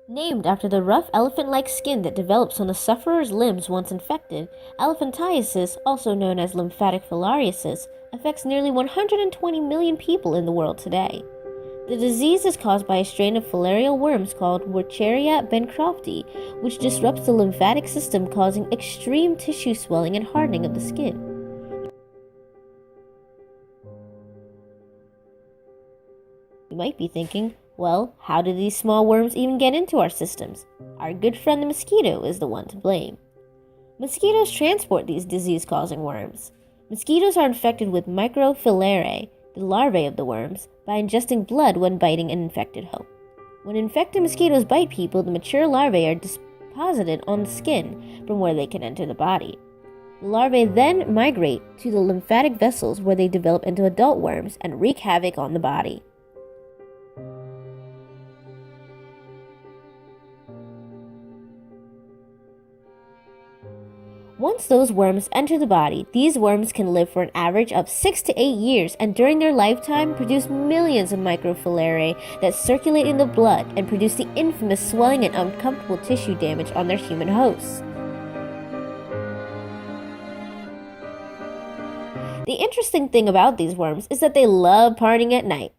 Named after the rough elephant-like skin that develops on the sufferer's limbs once infected, elephantiasis, also known as lymphatic filariasis, affects nearly 120 million people in the world today. The disease is caused by a strain of filarial worms called Wucheria bancrofti, which disrupts the lymphatic system, causing extreme tissue swelling and hardening of the skin. You might be thinking, well, how do these small worms even get into our systems? Our good friend the mosquito is the one to blame. Mosquitoes transport these disease-causing worms. Mosquitoes are infected with microfilariae, the larvae of the worms, by ingesting blood when biting an infected hoe. When infected mosquitoes bite people, the mature larvae are deposited on the skin from where they can enter the body. The larvae then migrate to the lymphatic vessels where they develop into adult worms and wreak havoc on the body. Once those worms enter the body, these worms can live for an average of 6 to 8 years and during their lifetime produce millions of microfilariae that circulate in the blood and produce the infamous swelling and uncomfortable tissue damage on their human hosts. The interesting thing about these worms is that they love partying at night.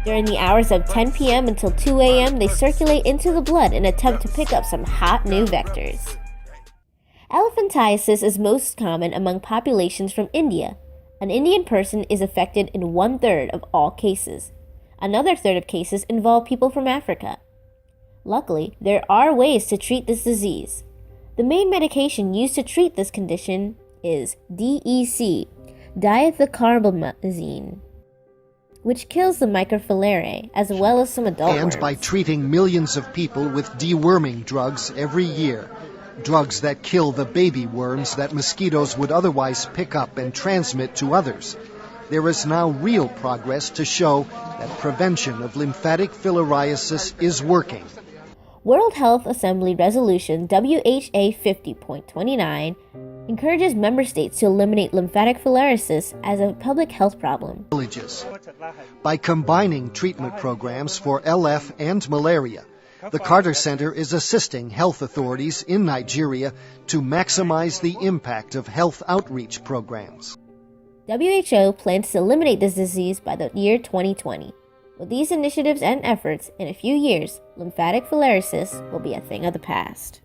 During the hours of 10 p.m. until 2 a.m., they circulate into the blood and attempt to pick up some hot new vectors. Elephantiasis is most common among populations from India. An Indian person is affected in 1/3 of all cases. Another third of cases involve people from Africa. Luckily, there are ways to treat this disease. The main medication used to treat this condition is DEC, diethylcarbamazine, which kills the microfilariae as well as some adult worms. And by treating millions of people with deworming drugs every year, drugs that kill the baby worms that mosquitoes would otherwise pick up and transmit to others, there is now real progress to show that prevention of lymphatic filariasis is working. World Health Assembly Resolution WHA 50.29 encourages member states to eliminate lymphatic filariasis as a public health problem. By combining treatment programs for LF and malaria, the Carter Center is assisting health authorities in Nigeria to maximize the impact of health outreach programs. WHO plans to eliminate this disease by the year 2020. With these initiatives and efforts, in a few years, lymphatic filariasis will be a thing of the past.